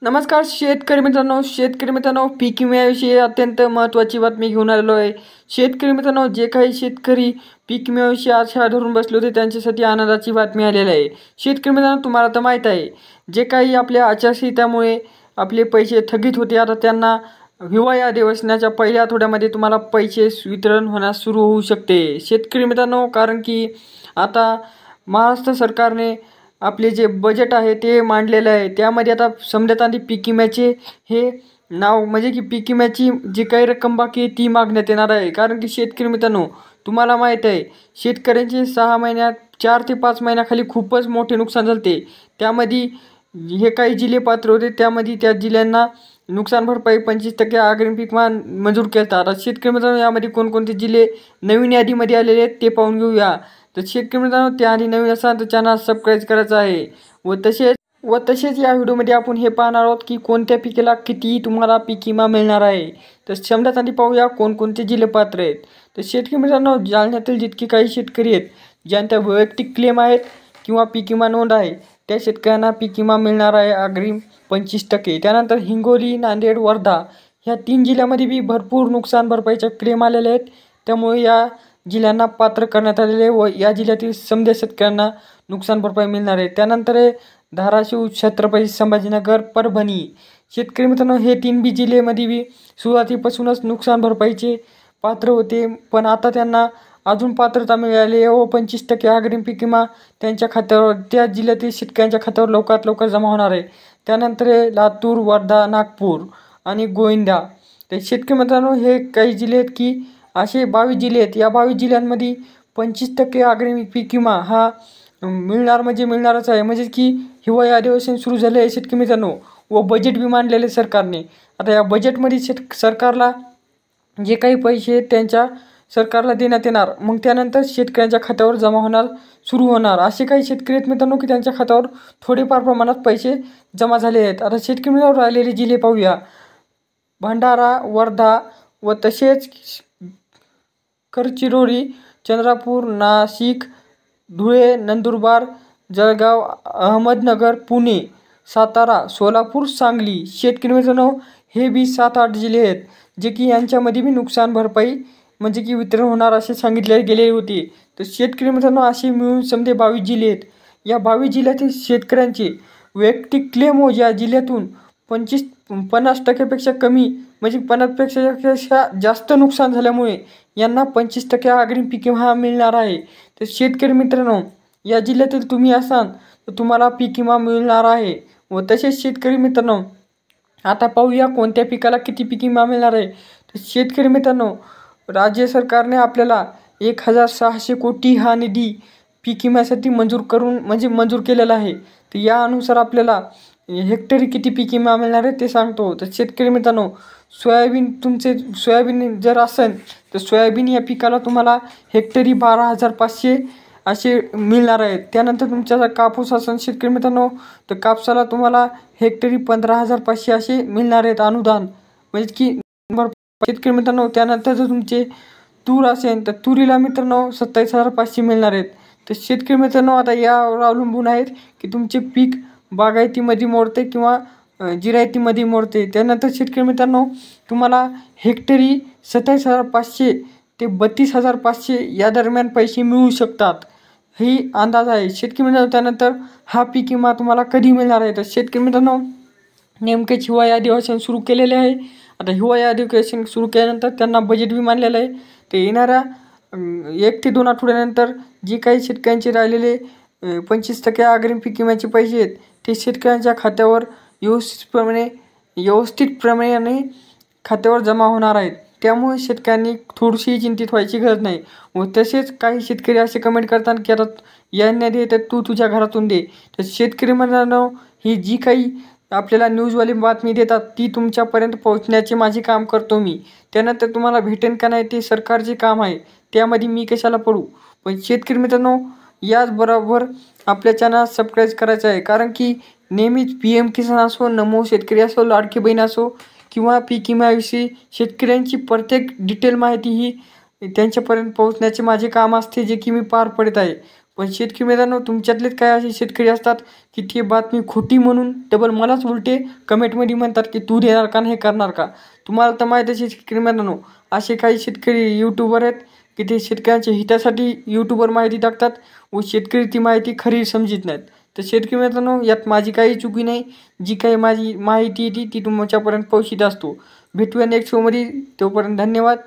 नमस्कार शेतकरी मित्रांनो, पीक विम्याविषयी अत्यंत महत्त्वाची बातमी घेऊन आलेलो आहे। शेतकरी मित्रांनो, जे काही शेतकरी पीक विम्याविषयी आशा धरून बसले होते त्यांच्यासाठी आनंदाची बातमी आलेली आहे। शेतकरी मित्रांनो, तुम्हाला तर माहीत आहे, जे काही आपल्या आचारसंहितेमुळे आपले पैसे थकीत होते, आता त्यांना हिवाळी अधिवेशनाच्या पहिल्या आठवड्यामध्ये तुम्हाला पैसे वितरण होण्यास सुरू होऊ शकते। शेतकरी मित्रांनो, कारण की आता महाराष्ट्र सरकारने आपले जे बजेट आहे ते मांडलेलं आहे, त्यामध्ये आता समजत आधी पीक विम्याचे हे नाव म्हणजे की पीक विम्याची जी काही रक्कम बाकी आहे ती मागण्यात येणार आहे। कारण की शेतकरी मित्रांनो, तुम्हाला माहीत आहे, शेतकऱ्यांचे 6 महिन्यात 4 ते 5 महिन्याखाली खूपच मोठे नुकसान झाले। त्यामध्ये हे काही जिल्हे पात्र होते, त्यामध्ये त्या जिल्ह्यांना नुकसान भरपाई 25% अग्रिम पीक विमा मंजूर केला। आता शेतकरी मित्रांनो, यामध्ये कोणकोणते जिल्हे नवीन यादीमध्ये आलेले आहेत ते पाहून घेऊया। तर शेतकरी मित्रांनो, त्याआधी नवीन असाल तर चॅनल सबस्क्राईब करायचं आहे व तसेच या व्हिडिओमध्ये आपण हे पाहणार आहोत की कोणत्या पिकाला किती तुम्हाला पीक विमा मिळणार आहे। तर समजात आधी पाहूया कोणकोणते जिल्हे पात्र आहेत। तर शेतकरी मित्रांनो, जालन्यातील जितके काही शेतकरी आहेत ज्यांच्या वैयक्तिक क्लेम आहेत किंवा पीक विमा नोंद आहे, त्या शेतकऱ्यांना पीक विमा मिळणार आहे अग्रिम 25%। त्यानंतर हिंगोली, नांदेड, वर्धा ह्या 3 जिल्ह्यामध्ये बी भरपूर नुकसान भरपाईचे क्लेम आलेले आहेत, त्यामुळे या जिल्ह्यांना पात्र करण्यात आलेले व या जिल्ह्यातील समजा शेतकऱ्यांना नुकसान भरपाई मिळणार आहे। त्यानंतर धाराशिव, छत्रपती संभाजीनगर, परभणी शेतकरी मित्रांनो, हे 3 बी जिल्ह्यामध्ये बी सुरुवातीपासूनच नुकसान भरपाईचे पात्र होते, पण आता त्यांना अजून पात्रता मिळाली व 25% अग्रिम पीक विमा त्यांच्या खात्यावर त्या जिल्ह्यातील शेतकऱ्यांच्या खात्यावर लवकरात लवकर जमा होणार आहे। त्यानंतर लातूर, वर्धा, नागपूर आणि गोंदिया ते शेतकरी मित्रांनो, हे काही जिल्हे आहेत की असे 22 जिल्हे आहेत। या 22 जिल्ह्यांमध्ये 25% अग्रिम पीक विमा हा मिळणार म्हणजे मिळणारच आहे। म्हणजे की हिवाळी अधिवेशन सुरू झाले आहे शेतकरी मित्रांनो, व बजेट बी मांडलेले सरकारने। आता या बजेटमध्ये सरकारला जे काही पैसे आहेत त्यांच्या सरकारला देण्यात येणार, मग त्यानंतर शेतकऱ्यांच्या खात्यावर जमा सुरू होणार। असे काही शेतकरी आहेत मित्रांनो की त्यांच्या खात्यावर थोडेफार प्रमाणात पैसे जमा झाले आहेत। आता शेतकरी मित्रांनो, राहिलेले जिल्हे पाहूया। भंडारा, वर्धा व तसेच गडचिरोली, चंद्रपूर, नाशिक, धुळे, नंदुरबार, जळगाव, अहमदनगर, पुणे, सातारा, सोलापूर, सांगली शेतकरी मित्रांनो, हे बी 7-8 जिल्हे आहेत जे की यांच्यामध्ये बी नुकसान भरपाई म्हणजे की वितरण होणार असे सांगितले गेले होते। तर शेतकरी मित्रांनो, असे मिळून समजे 22 जिल्हे आहेत। या 22 जिल्ह्यातील शेतकऱ्यांचे वैयक्तिक क्लेम व ज्या जिल्ह्यातून 50% कमी म्हणजे 50% जास्त नुकसान झाल्यामुळे यांना 25% अग्रिम पीक विमा मिळणार आहे। तर शेतकरी मित्रांनो, या जिल्ह्यातील तुम्ही असाल तर तुम्हाला पीक विमा मिळणार आहे। व तसेच शेतकरी मित्रांनो, आता पाहूया कोणत्या पिकाला किती पीक विमा मिळणार आहे। तर शेतकरी मित्रांनो, राज्य सरकारने आपल्याला 1600 कोटी हा निधी पीक विम्यासाठी मंजूर केलेला आहे। तर या अनुसार आपल्याला हेक्टरी किती पीक विमा मिळणार आहे ते सांगतो। तर शेतकरी मित्रांनो, सोयाबीन जर असेल तर सोयाबीन या पिकाला तुम्हाला हेक्टरी 12,500 असे मिळणार आहेत। त्यानंतर तुमचा जर कापूस असेल शेतकरी मित्रांनो, तर कापसाला तुम्हाला हेक्टरी 15,500 असे मिळणार आहेत अनुदान म्हणजे की शेतकरी मित्रांनो। त्यानंतर जर तुमचे तूर असेल तर तुरीला मित्रांनो 27,500 मिळणार आहेत। तर शेतकरी मित्रांनो, आता यावर अवलंबून आहेत की तुमचे पीक बागायतीमध्ये मोडते किंवा जिरायतीमध्ये मोडते। त्यानंतर शेतकरी मित्रांनो, तुम्हाला हेक्टरी 27,500 ते 32,500 या दरम्यान पैसे मिळू शकतात, ही अंदाज आहे शेतकरी मित्रांनो। त्यानंतर हा पीक विमा तुम्हाला कधी मिळणार आहे, तर शेतकरी मित्रांनो, नेमकेच हिवाळी अधिवेशन सुरू केलेले आहे। आता हिवाळी अधिवेशन सुरू केल्यानंतर त्यांना बजेट बी मांडलेलं आहे। ते येणाऱ्या 1 ते 2 आठवड्यानंतर जे काही शेतकऱ्यांचे राहिलेले 25% अग्रिम पीक विम्याचे पैसे आहेत ते शेतकऱ्यांच्या खात्यावर व्यवस्थितप्रमाणे खात्यावर जमा होणार आहेत। त्यामुळे शेतकऱ्यांनी थोडीशी चिंतित व्हायची गरज नाही। व तसेच काही शेतकरी असे कमेंट करतात की आता यांना दे तर तू तुझ्या घरातून दे। तर शेतकरी मित्रांनो, ही जी काही आपल्याला न्यूजवाली बातमी देतात ती तुमच्यापर्यंत पोहोचण्याचे माझे काम करतो मी। त्यानंतर तुम्हाला भेटेन का नाही ते सरकारचे काम आहे, त्यामध्ये मी कशाला पडू। पण शेतकरी मित्रांनो, याचबरोबर आपल्या चॅनल सबस्क्राईब करायचं आहे, कारण की नेहमीच PM किसान असो, नमो शेतकरी असो, लाडकी बहीण असो किंवा पीक विम्याविषयी शेतकऱ्यांची प्रत्येक डिटेल माहिती ही त्यांच्यापर्यंत पोहोचण्याचे माझे काम असते, जे की मी पार पडत आहे। पण शेतकरी मित्रांनो, तुमच्यातलेच काय असे शेतकरी असतात की ते बातमी खोटी म्हणून डबल मलाच उलटे कमेंटमध्ये म्हणतात की तू देणार का नाही, हे करणार का. तुम्हाला तर माहीत आहे शेतकरी मित्रांनो, असे काही शेतकरी यूट्यूबर आहेत की ते शेतकऱ्यांच्या हितासाठी यूट्यूबवर माहिती टाकतात व शेतकरी ती माहिती खरी समजत नाहीत. तर शेतकरी मित्रांनो, यात माझी काही चुकी नाही. जी काही माझी माहिती येते ती तुमच्यापर्यंत पोहोचत असतो. भेटूया नेक्स्ट शोमध्ये. तोपर्यंत धन्यवाद.